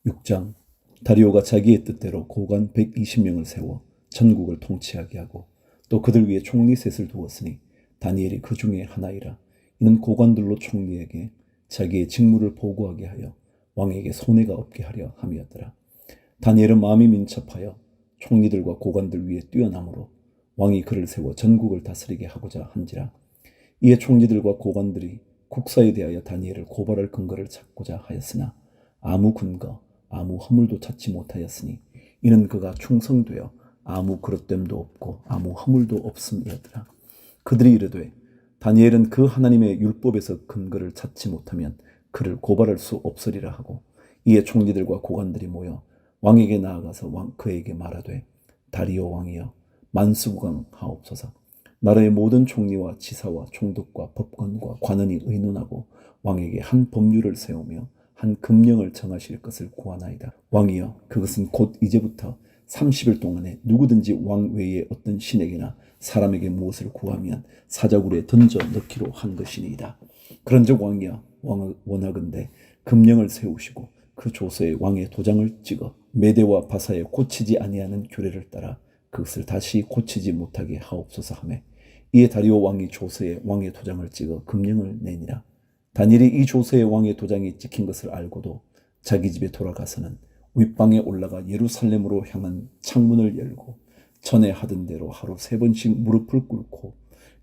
6장. 다리오가 자기의 뜻대로 고관 120명을 세워 전국을 통치하게 하고 또 그들 위에 총리 셋을 두었으니 다니엘이 그 중에 하나이라. 이는 고관들로 총리에게 자기의 직무를 보고하게 하여 왕에게 손해가 없게 하려 함이었더라. 다니엘은 마음이 민첩하여 총리들과 고관들 위에 뛰어남으로 왕이 그를 세워 전국을 다스리게 하고자 한지라. 이에 총리들과 고관들이 국사에 대하여 다니엘을 고발할 근거를 찾고자 하였으나 아무 근거 아무 허물도 찾지 못하였으니 이는 그가 충성되어 아무 그릇됨도 없고 아무 허물도 없음이었더라. 그들이 이르되 다니엘은 그 하나님의 율법에서 근거를 찾지 못하면 그를 고발할 수 없으리라 하고, 이에 총리들과 고관들이 모여 왕에게 나아가서 그에게 말하되 다리오 왕이여 만수무강하옵소서. 나라의 모든 총리와 지사와 총독과 법관과 관원이 의논하고 왕에게 한 법률을 세우며 한 금령을 정하실 것을 구하나이다. 왕이여 그것은 곧 이제부터 30일 동안에 누구든지 왕 외에 어떤 신에게나 사람에게 무엇을 구하면 사자굴에 던져 넣기로 한 것이니이다. 그런즉 왕이여 원하건대 금령을 세우시고 그 조서에 왕의 도장을 찍어 메대와 바사에 고치지 아니하는 규례를 따라 그것을 다시 고치지 못하게 하옵소서 하매, 이에 다리오 왕이 조서에 왕의 도장을 찍어 금령을 내니라. 다니엘이 이 조서에 왕의 도장이 찍힌 것을 알고도 자기 집에 돌아가서는 윗방에 올라가 예루살렘으로 향한 창문을 열고 전에 하던 대로 하루 3번씩 무릎을 꿇고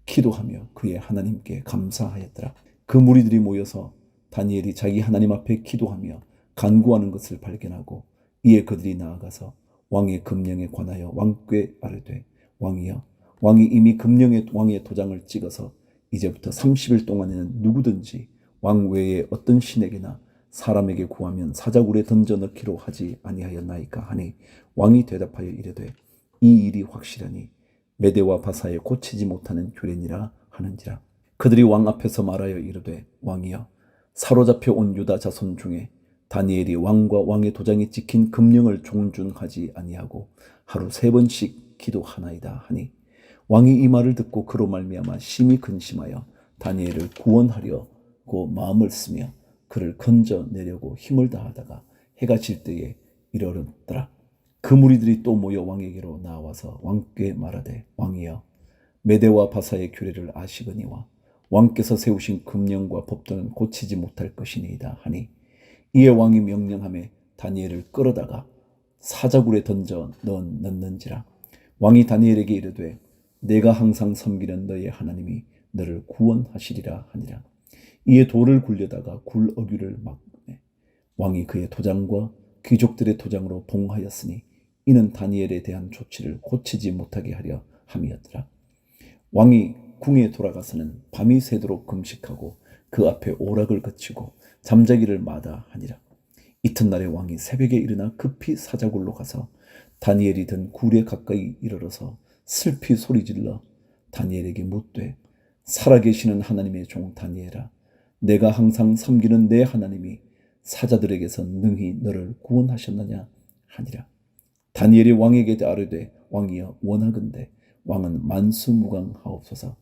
기도하며 그의 하나님께 감사하였더라. 그 무리들이 모여서 다니엘이 자기 하나님 앞에 기도하며 간구하는 것을 발견하고, 이에 그들이 나아가서 왕의 금령에 관하여 왕께 아뢰되 왕이여 왕이 이미 금령에 왕의 도장을 찍어서 이제부터 30일 동안에는 누구든지 왕 외에 어떤 신에게나 사람에게 구하면 사자굴에 던져 넣기로 하지 아니하였나이까 하니, 왕이 대답하여 이르되 이 일이 확실하니 메대와 바사에 고치지 못하는 규례니라 하는지라. 그들이 왕 앞에서 말하여 이르되 왕이여 사로잡혀 온 유다 자손 중에 다니엘이 왕과 왕의 도장이 찍힌 금령을 존중하지 아니하고 하루 3번씩 기도하나이다 하니, 왕이 이 말을 듣고 그로 말미암아 심히 근심하여 다니엘을 구원하려고 마음을 쓰며 그를 건져내려고 힘을 다하다가 해가 질 때에 이르렀더라. 그 무리들이 또 모여 왕에게로 나와서 왕께 말하되 왕이여 메대와 바사의 규례를 아시거니와 왕께서 세우신 금령과 법도는 고치지 못할 것이니이다 하니, 이에 왕이 명령하매 다니엘을 끌어다가 사자굴에 던져 넣는지라. 왕이 다니엘에게 이르되 내가 항상 섬기는 너의 하나님이 너를 구원하시리라 하니라. 이에 돌을 굴려다가 굴 어귀를 막매 왕이 그의 도장과 귀족들의 도장으로 봉하였으니 이는 다니엘에 대한 조치를 고치지 못하게 하려 함이었더라. 왕이 궁에 돌아가서는 밤이 새도록 금식하고 그 앞에 오락을 그치고 잠자기를 마다하니라. 이튿날에 왕이 새벽에 일어나 급히 사자굴로 가서 다니엘이 든 굴에 가까이 이르러서 슬피 소리질러 다니엘에게 묻되 살아계시는 하나님의 종 다니엘아, 내가 항상 섬기는 내 하나님이 사자들에게서 능히 너를 구원하셨느냐 하니라. 다니엘이 왕에게 아뢰되 왕이여 원하건대 왕은 만수무강하옵소서.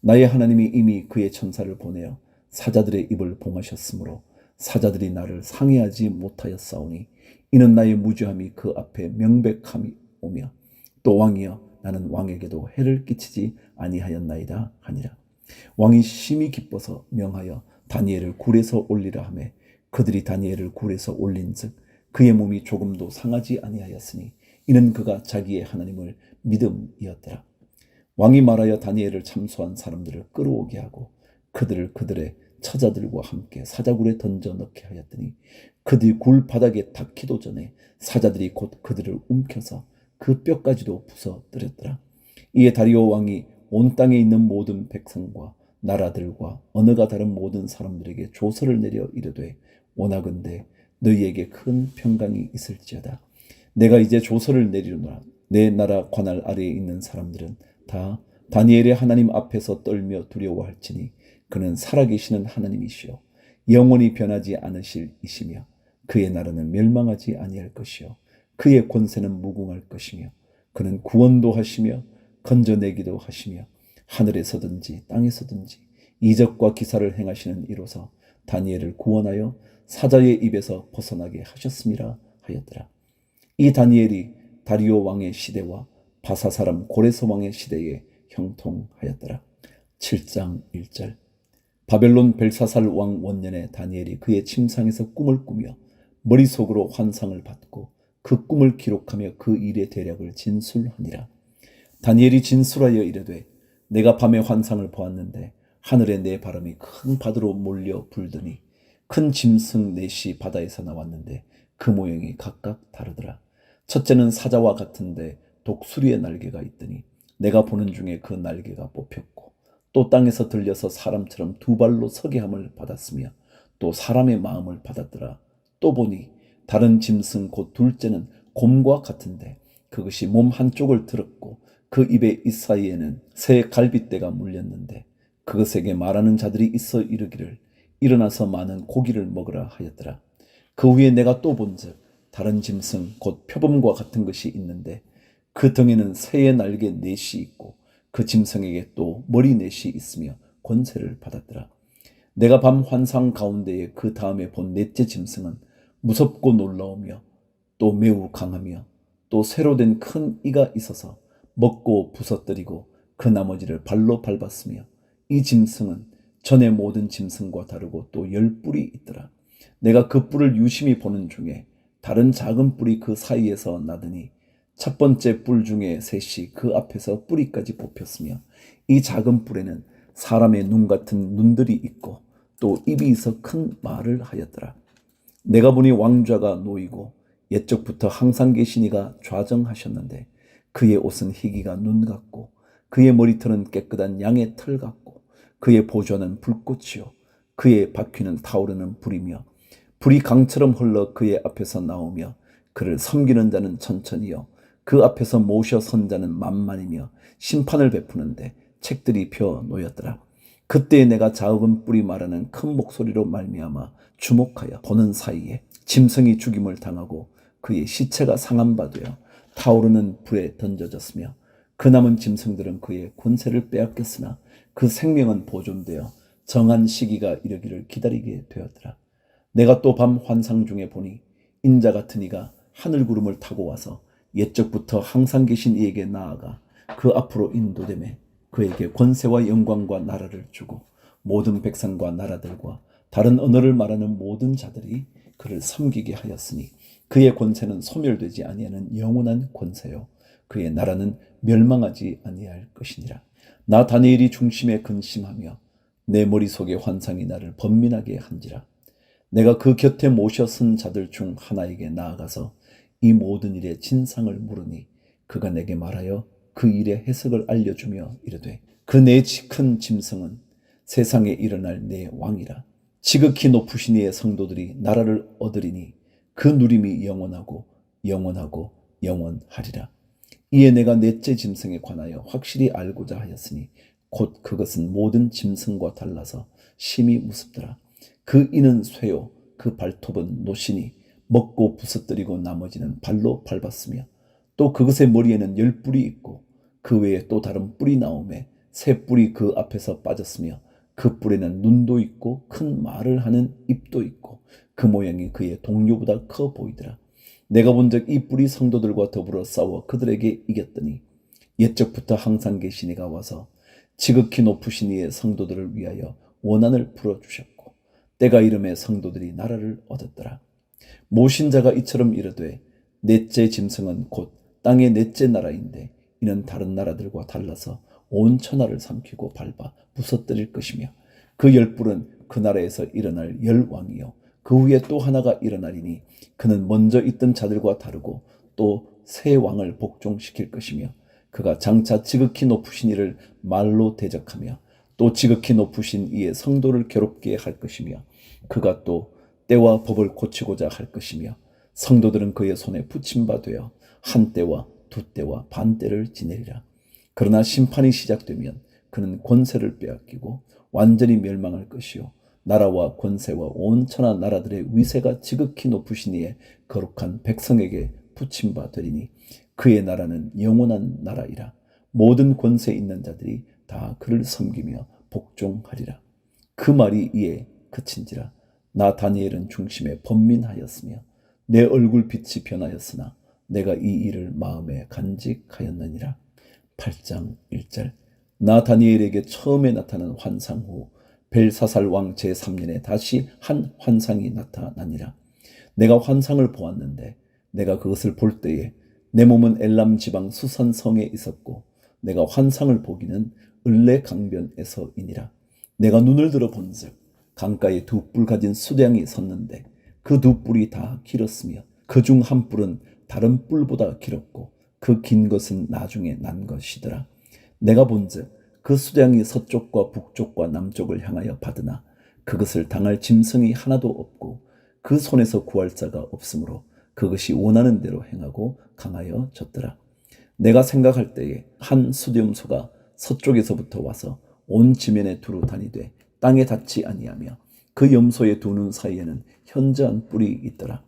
나의 하나님이 이미 그의 천사를 보내어 사자들의 입을 봉하셨으므로 사자들이 나를 상해하지 못하였사오니 이는 나의 무죄함이 그 앞에 명백함이 오며 또 왕이여 나는 왕에게도 해를 끼치지 아니하였나이다 하니라. 왕이 심히 기뻐서 명하여 다니엘을 굴에서 올리라 하매 그들이 다니엘을 굴에서 올린즉 그의 몸이 조금도 상하지 아니하였으니 이는 그가 자기의 하나님을 믿음이었더라. 왕이 말하여 다니엘을 참소한 사람들을 끌어오게 하고 그들을 그들의 처자들과 함께 사자굴에 던져 넣게 하였더니 그들이 굴 바닥에 닿기도 전에 사자들이 곧 그들을 움켜서 그 뼈까지도 부서뜨렸더라. 이에 다리오 왕이 온 땅에 있는 모든 백성과 나라들과 언어가 다른 모든 사람들에게 조서를 내려 이르되 원하건대 너희에게 큰 평강이 있을지어다. 내가 이제 조서를 내리노라. 내 나라 관할 아래에 있는 사람들은 다 다니엘의 하나님 앞에서 떨며 두려워할지니 그는 살아계시는 하나님이시요 영원히 변하지 않으실 이시며 그의 나라는 멸망하지 아니할 것이요 그의 권세는 무궁할 것이며 그는 구원도 하시며 건져내기도 하시며 하늘에서든지 땅에서든지 이적과 기사를 행하시는 이로서 다니엘을 구원하여 사자의 입에서 벗어나게 하셨음이라 하였더라. 이 다니엘이 다리오 왕의 시대와 바사 사람 고레스 왕의 시대에 형통하였더라. 7장 1절. 바벨론 벨사살 왕 원년에 다니엘이 그의 침상에서 꿈을 꾸며 머릿속으로 환상을 받고 그 꿈을 기록하며 그 일의 대략을 진술하니라. 다니엘이 진술하여 이르되 내가 밤에 환상을 보았는데 하늘에 내 바람이 큰 바다로 몰려 불더니 큰 짐승 넷이 바다에서 나왔는데 그 모양이 각각 다르더라. 첫째는 사자와 같은데 독수리의 날개가 있더니 내가 보는 중에 그 날개가 뽑혔고 또 땅에서 들려서 사람처럼 두 발로 서게 함을 받았으며 또 사람의 마음을 받았더라. 또 보니 다른 짐승 곧 둘째는 곰과 같은데 그것이 몸 한쪽을 들었고 그 입의 이사이에는 새 갈빗대가 물렸는데 그것에게 말하는 자들이 있어 이르기를 일어나서 많은 고기를 먹으라 하였더라. 그 후에 내가 또 본즉 다른 짐승 곧 표범과 같은 것이 있는데 그 등에는 새의 날개 넷이 있고 그 짐승에게 또 머리 넷이 있으며 권세를 받았더라. 내가 밤 환상 가운데에 그 다음에 본 넷째 짐승은 무섭고 놀라우며 또 매우 강하며 또 새로 된 큰 이가 있어서 먹고 부서뜨리고 그 나머지를 발로 밟았으며 이 짐승은 전의 모든 짐승과 다르고 또 10뿔이 있더라. 내가 그 뿔을 유심히 보는 중에 다른 작은 뿔이 그 사이에서 나더니 첫 번째 뿔 중에 셋이 그 앞에서 뿌리까지 뽑혔으며 이 작은 뿔에는 사람의 눈 같은 눈들이 있고 또 입이 있어 큰 말을 하였더라. 내가 보니 왕좌가 놓이고 옛적부터 항상 계신 이가 좌정하셨는데 그의 옷은 희기가 눈 같고 그의 머리털은 깨끗한 양의 털 같고 그의 보좌는 불꽃이요 그의 바퀴는 타오르는 불이며 불이 강처럼 흘러 그의 앞에서 나오며 그를 섬기는 자는 천천히요 그 앞에서 모셔 선 자는 만만이며 심판을 베푸는데 책들이 펴 놓였더라. 그때 내가 작은 뿔이 말하는 큰 목소리로 말미암아 주목하여 보는 사이에 짐승이 죽임을 당하고 그의 시체가 상한 바 되어 타오르는 불에 던져졌으며 그 남은 짐승들은 그의 권세를 빼앗겼으나 그 생명은 보존되어 정한 시기가 이르기를 기다리게 되었더라. 내가 또 밤 환상 중에 보니 인자 같은 이가 하늘 구름을 타고 와서 옛적부터 항상 계신 이에게 나아가 그 앞으로 인도되매 그에게 권세와 영광과 나라를 주고 모든 백성과 나라들과 다른 언어를 말하는 모든 자들이 그를 섬기게 하였으니 그의 권세는 소멸되지 아니하는 영원한 권세요 그의 나라는 멸망하지 아니할 것이니라. 나 다니엘이 중심에 근심하며 내 머릿속의 환상이 나를 번민하게 한지라. 내가 그 곁에 모셔 쓴 자들 중 하나에게 나아가서 이 모든 일의 진상을 물으니 그가 내게 말하여 그 일의 해석을 알려주며 이르되 그 네 큰 짐승은 세상에 일어날 내 왕이라. 지극히 높으신 이의 성도들이 나라를 얻으리니 그 누림이 영원하고 영원하고 영원하리라. 이에 내가 넷째 짐승에 관하여 확실히 알고자 하였으니 곧 그것은 모든 짐승과 달라서 심히 무섭더라. 그 이는 쇠요 그 발톱은 노시니 먹고 부서뜨리고 나머지는 발로 밟았으며 또 그것의 머리에는 10뿔이 있고 그 외에 또 다른 뿔이 나오매 새 뿔이 그 앞에서 빠졌으며 그 뿔에는 눈도 있고 큰 말을 하는 입도 있고 그 모양이 그의 동료보다 커 보이더라. 내가 본즉 이 뿔이 성도들과 더불어 싸워 그들에게 이겼더니 옛적부터 항상 계신 이가 와서 지극히 높으신 이의 성도들을 위하여 원한을 풀어주셨고 때가 이름에 성도들이 나라를 얻었더라. 모신 자가 이처럼 이르되 넷째 짐승은 곧 땅의 넷째 나라인데 이는 다른 나라들과 달라서 온 천하를 삼키고 밟아 부서뜨릴 것이며 그 10뿔은 그 나라에서 일어날 10왕이요 그 후에 또 하나가 일어나리니 그는 먼저 있던 자들과 다르고 또 새 왕을 복종시킬 것이며 그가 장차 지극히 높으신 이를 말로 대적하며 또 지극히 높으신 이의 성도를 괴롭게 할 것이며 그가 또 때와 법을 고치고자 할 것이며 성도들은 그의 손에 붙임 바 되어 한 때와 두 때와 반 때를 지내리라. 그러나 심판이 시작되면 그는 권세를 빼앗기고 완전히 멸망할 것이요 나라와 권세와 온 천하 나라들의 위세가 지극히 높으신 이의 거룩한 백성에게 붙임 바 되리니 그의 나라는 영원한 나라이라. 모든 권세 있는 자들이 다 그를 섬기며 복종하리라. 그 말이 이에 그친지라. 나 다니엘은 중심에 번민하였으며 내 얼굴 빛이 변하였으나 내가 이 일을 마음에 간직하였느니라. 8장 1절. 나 다니엘에게 처음에 나타난 환상 후 벨사살 왕 제3년에 다시 한 환상이 나타나니라. 내가 환상을 보았는데 내가 그것을 볼 때에 내 몸은 엘람 지방 수산 성에 있었고 내가 환상을 보기는 을레 강변에서이니라. 내가 눈을 들어 본즉 강가에 두 뿔 가진 수량이 섰는데 그 두 뿔이 다 길었으며 그 중 한 뿔은 다른 뿔보다 길었고 그 긴 것은 나중에 난 것이더라. 내가 본즉 그 수량이 서쪽과 북쪽과 남쪽을 향하여 받으나 그것을 당할 짐승이 하나도 없고 그 손에서 구할 자가 없으므로 그것이 원하는 대로 행하고 강하여졌더라. 내가 생각할 때에 한 수렴소가 서쪽에서부터 와서 온 지면에 두루 다니되 땅에 닿지 아니하며 그 염소의 두 눈 사이에는 현저한 뿔이 있더라.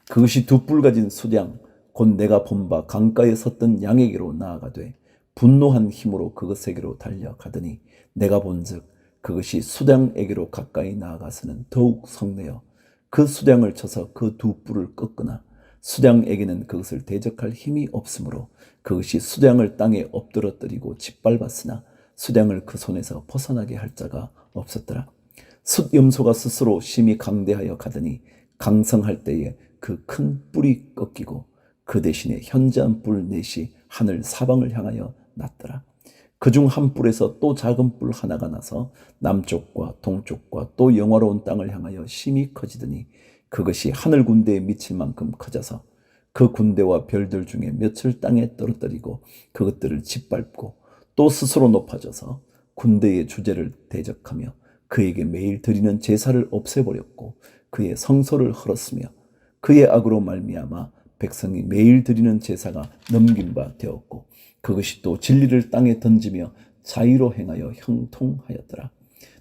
그것이 두 뿔 가진 수량 곧 내가 본 바 강가에 섰던 양에게로 나아가되 분노한 힘으로 그것에게로 달려가더니 내가 본즉 그것이 수량에게로 가까이 나아가서는 더욱 성내어 그 수량을 쳐서 그 두 뿔을 꺾으나 수량에게는 그것을 대적할 힘이 없으므로 그것이 수량을 땅에 엎드러뜨리고 짓밟았으나 수량을 그 손에서 벗어나게 할 자가 없었더라. 숫염소가 스스로 심히 강대하여 가더니 강성할 때에 그 큰 뿔이 꺾이고 그 대신에 현저한 뿔 넷이 하늘 사방을 향하여 났더라. 그중 한 뿔에서 또 작은 뿔 하나가 나서 남쪽과 동쪽과 또 영화로운 땅을 향하여 심히 커지더니 그것이 하늘 군대에 미칠 만큼 커져서 그 군대와 별들 중에 몇을 땅에 떨어뜨리고 그것들을 짓밟고 또 스스로 높아져서 군대의 주제를 대적하며 그에게 매일 드리는 제사를 없애버렸고 그의 성소를 헐었으며 그의 악으로 말미암아 백성이 매일 드리는 제사가 넘긴 바 되었고 그것이 또 진리를 땅에 던지며 자의로 행하여 형통하였더라.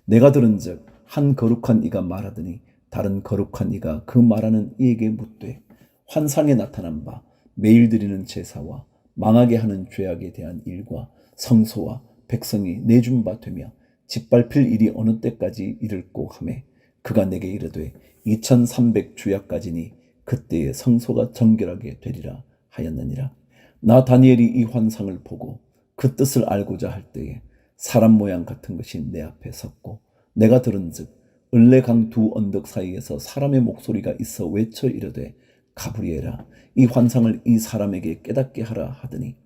내가 들은즉 한 거룩한 이가 말하더니 다른 거룩한 이가 그 말하는 이에게 묻되 환상에 나타난 바 매일 드리는 제사와 망하게 하는 죄악에 대한 일과 성소와 백성이 내준 바 되며 짓밟힐 일이 어느 때까지 이를꼬 하매 그가 내게 이르되 2300 주야까지니 그때의 성소가 정결하게 되리라 하였느니라. 나 다니엘이 이 환상을 보고 그 뜻을 알고자 할 때에 사람 모양 같은 것이 내 앞에 섰고 내가 들은즉 을레강 두 언덕 사이에서 사람의 목소리가 있어 외쳐 이르되 가브리엘아 이 환상을 이 사람에게 깨닫게 하라 하더니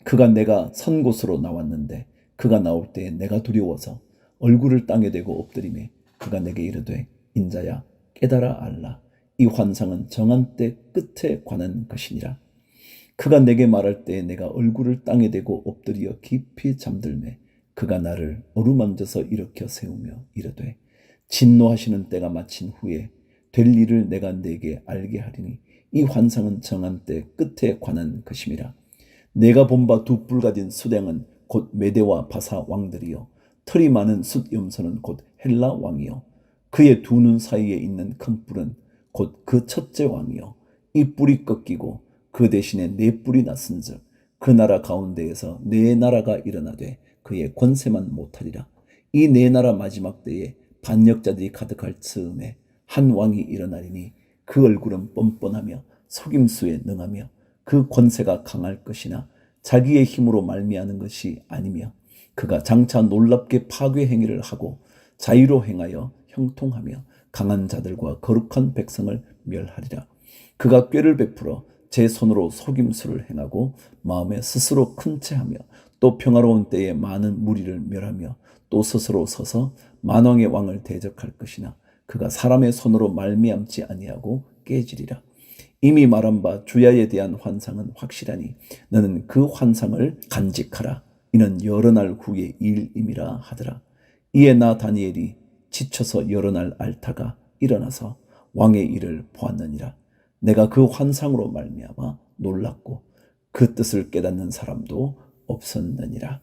그가 내가 선 곳으로 나왔는데 그가 나올 때에 내가 두려워서 얼굴을 땅에 대고 엎드리매 그가 내게 이르되 인자야 깨달아 알라 이 환상은 정한 때 끝에 관한 것이니라. 그가 내게 말할 때에 내가 얼굴을 땅에 대고 엎드려 깊이 잠들매 그가 나를 어루만져서 일으켜 세우며 이르되 진노하시는 때가 마친 후에 될 일을 내가 네게 알게 하리니 이 환상은 정한 때 끝에 관한 것임이라. 내가 본 바 두 뿔 가진 수량은 곧 메대와 바사 왕들이요 털이 많은 숫염소는 곧 헬라 왕이요 그의 두 눈 사이에 있는 큰 뿔은 곧 그 첫째 왕이요 이 뿔이 꺾이고 그 대신에 네 뿔이 났은즉 그 나라 가운데에서 네 나라가 일어나되 그의 권세만 못하리라. 이 네 나라 마지막 때에 반역자들이 가득할 즈음에 한 왕이 일어나리니 그 얼굴은 뻔뻔하며 속임수에 능하며 그 권세가 강할 것이나 자기의 힘으로 말미암는 것이 아니며 그가 장차 놀랍게 파괴 행위를 하고 자유로 행하여 형통하며 강한 자들과 거룩한 백성을 멸하리라. 그가 꾀를 베풀어 제 손으로 속임수를 행하고 마음에 스스로 큰 채하며 또 평화로운 때에 많은 무리를 멸하며 또 스스로 서서 만왕의 왕을 대적할 것이나 그가 사람의 손으로 말미암지 아니하고 깨지리라. 이미 말한 바 주야에 대한 환상은 확실하니 너는 그 환상을 간직하라. 이는 여러 날 후의 일임이라 하더라. 이에 나 다니엘이 지쳐서 여러 날 앓다가 일어나서 왕의 일을 보았느니라. 내가 그 환상으로 말미암아 놀랐고 그 뜻을 깨닫는 사람도 없었느니라.